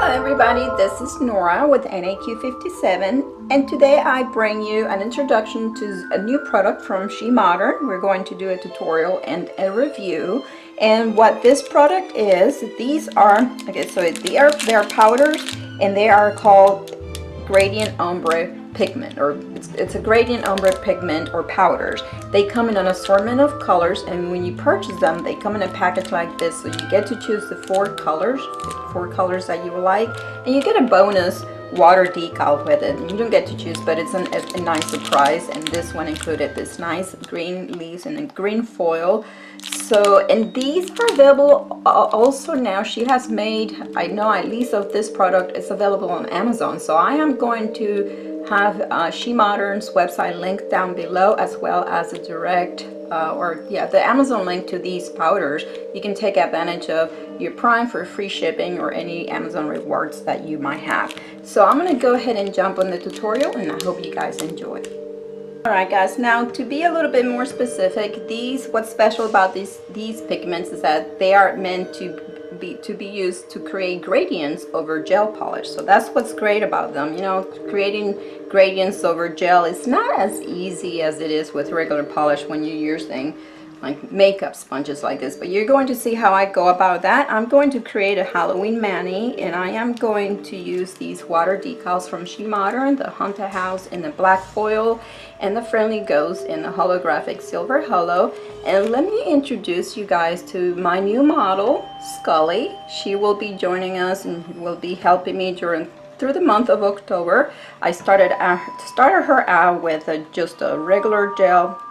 Hello everybody, this is Nora with NAQ57 and today I bring you an introduction to a new product from Shemodern. We're going to do a tutorial and a review, and what this product is, these are, okay, so they are powders and they are called gradient ombre pigment, or it's a gradient ombre pigment or powders. They come in an assortment of colors, and when you purchase them they come in a package like this, so you get to choose the four colors that you would like, and you get a bonus water decal with it. You don't get to choose, but it's a nice surprise, and this one included this nice green leaves and a green foil. So, and these are available also now. She has made, I know at least of this product is available on Amazon, so I am going to have Shemodern's website linked down below, as well as a direct the Amazon link to these powders. You can take advantage of your Prime for free shipping or any Amazon rewards that you might have. So I'm going to go ahead and jump on the tutorial, and I hope you guys enjoy. Alright guys, now to be a little bit more specific, what's special about these pigments is that they are meant to be used to create gradients over gel polish. So that's what's great about them. You know, creating gradients over gel is not as easy as it is with regular polish when you're using like makeup sponges like this, but you're going to see how I go about that. I'm going to create a Halloween mani, and I am going to use these water decals from Shemodern, the Haunted House in the black foil and the Friendly Ghost in the holographic silver holo. And let me introduce you guys to my new model, Skullie. She will be joining us and will be helping me through the month of October. I started her out with just a regular gel,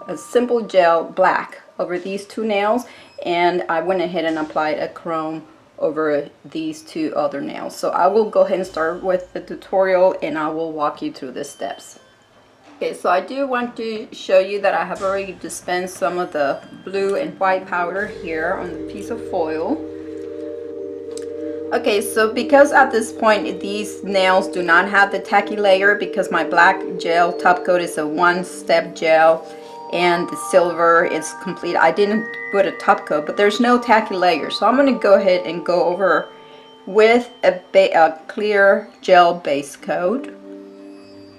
a simple gel black over these two nails, and I went ahead and applied a chrome over these two other nails. So I will go ahead and start with the tutorial, and I will walk you through the steps. Okay, so I do want to show you that I have already dispensed some of the blue and white powder here on the piece of foil. Okay, so because at this point these nails do not have the tacky layer, because my black gel top coat is a one-step gel and the silver is complete, I didn't put a top coat, but there's no tacky layer. So I'm going to go ahead and go over with a clear gel base coat,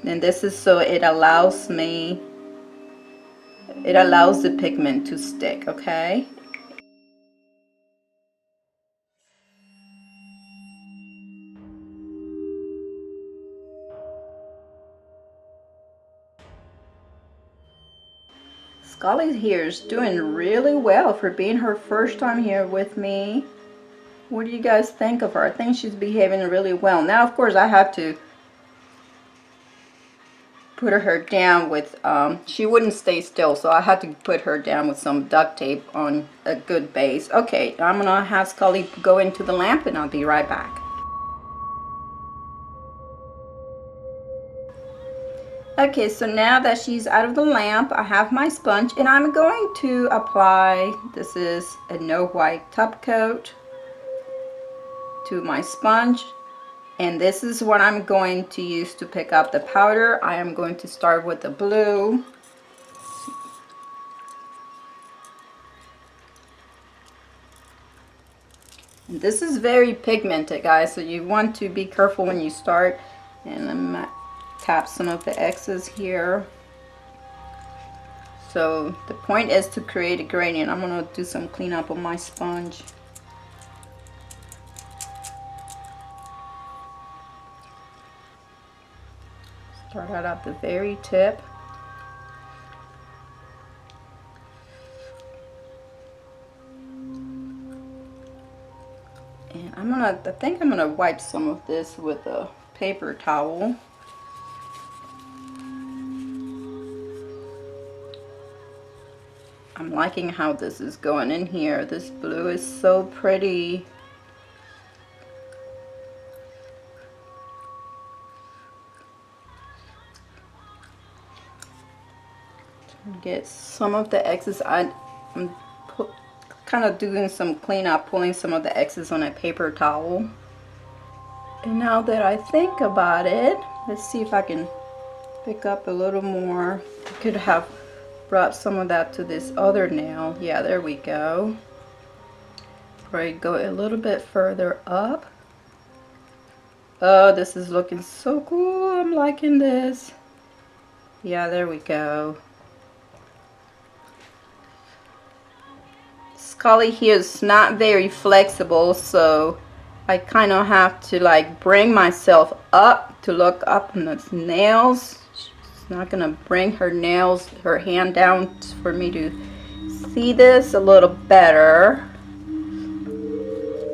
and this is so it allows the pigment to stick. Okay, Skullie here is doing really well for being her first time here with me. What do you guys think of her? I think she's behaving really well. Now, of course, I have to put her down with, she wouldn't stay still, so I had to put her down with some duct tape on a good base. Okay, I'm going to have Skullie go into the lamp, and I'll be right back. Okay, so now that she's out of the lamp, I have my sponge, and I'm going to apply, this is a no white top coat, to my sponge, and this is what I'm going to use to pick up the powder. I am going to start with the blue. And this is very pigmented, guys, so you want to be careful when you start. And I'm tap some of the excess here. So the point is to create a gradient. I'm going to do some cleanup on my sponge. Start out at the very tip. And I think I'm gonna wipe some of this with a paper towel. I'm liking how this is going in here. This blue is so pretty. Get some of the excess. I'm kind of doing some cleanup, pulling some of the excess on a paper towel. And now that I think about it, let's see if I can pick up a little more. I could have brought some of that to this other nail. Yeah, there we go. Probably go a little bit further up. Oh, this is looking so cool. I'm liking this. Yeah, there we go. Skullie here is not very flexible, so I kind of have to like bring myself up to look up on those nails. She's not gonna bring her nails, her hand down for me to see this a little better.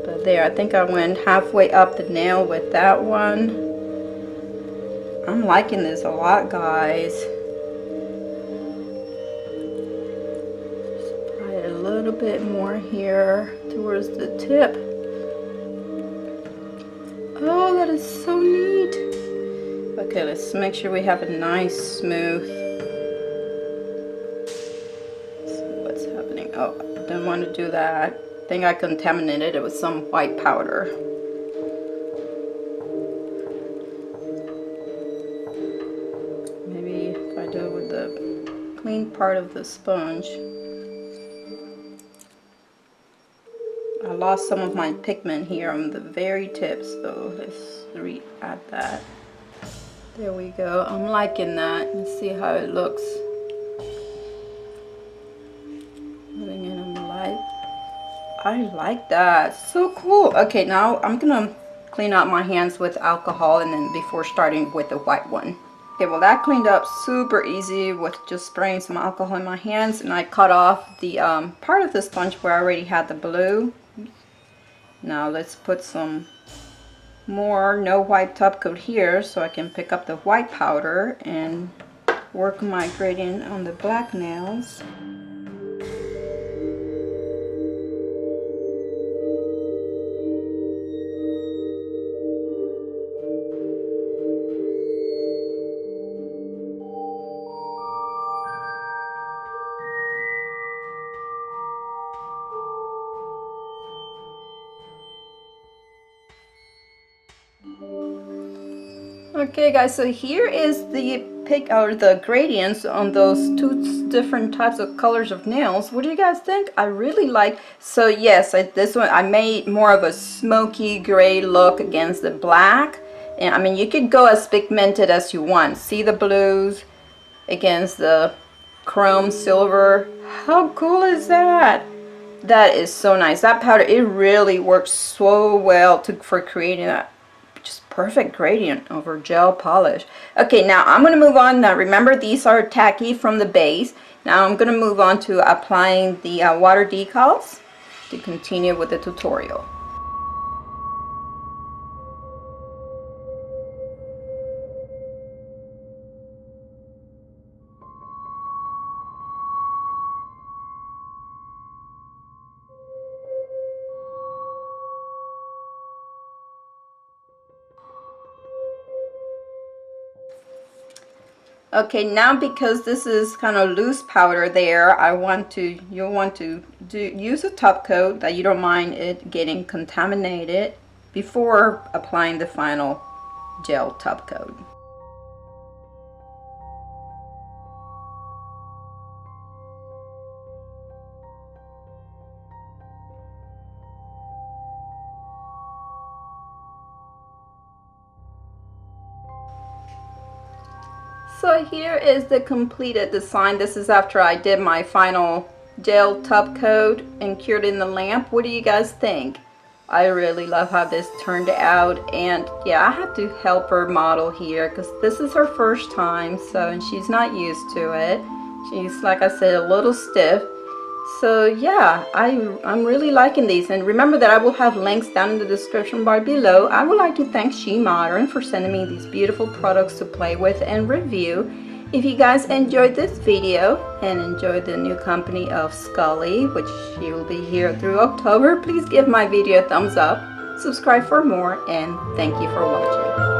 But there, I think I went halfway up the nail with that one. I'm liking this a lot, guys. A little bit more here towards the tip. Oh, that is so neat. Okay, let's make sure we have a nice smooth. Let's see what's happening. Oh, I didn't want to do that. I think I contaminated it with some white powder. Maybe if I do it with the clean part of the sponge. I lost some of my pigment here on the very tip, so let's re-add that. There we go. I'm liking that. Let's see how it looks. Putting it on the light. I like that. So cool. Okay, now I'm gonna clean out my hands with alcohol and then before starting with the white one. Okay, well that cleaned up super easy with just spraying some alcohol in my hands, and I cut off the part of the sponge where I already had the blue. Now let's put some more no white top coat here so I can pick up the white powder and work my gradient on the black nails. Okay guys, so here is the pick or the gradients on those two different types of colors of nails. What do you guys think? I really like, so yes, this one I made more of a smoky gray look against the black, and I mean you could go as pigmented as you want. See the blues against the chrome silver. How cool is that? That is so nice. That powder, it really works so well for creating that just perfect gradient over gel polish. Okay, now I'm going to move on. Now remember, these are tacky from the base. Now I'm going to move on to applying the water decals to continue with the tutorial. Okay, now because this is kind of loose powder there, you'll want to use a top coat that you don't mind it getting contaminated before applying the final gel top coat. So here is the completed design. This is after I did my final gel top coat and cured in the lamp. What do you guys think? I really love how this turned out, and yeah, I had to help her model here because this is her first time, so, and she's not used to it. She's, like I said, a little stiff. So yeah, I'm really liking these, and remember that I will have links down in the description bar below. I would like to thank Shemodern for sending me these beautiful products to play with and review. If you guys enjoyed this video and enjoyed the new company of Skullie, which she will be here through October, please give my video a thumbs up, subscribe for more, and thank you for watching.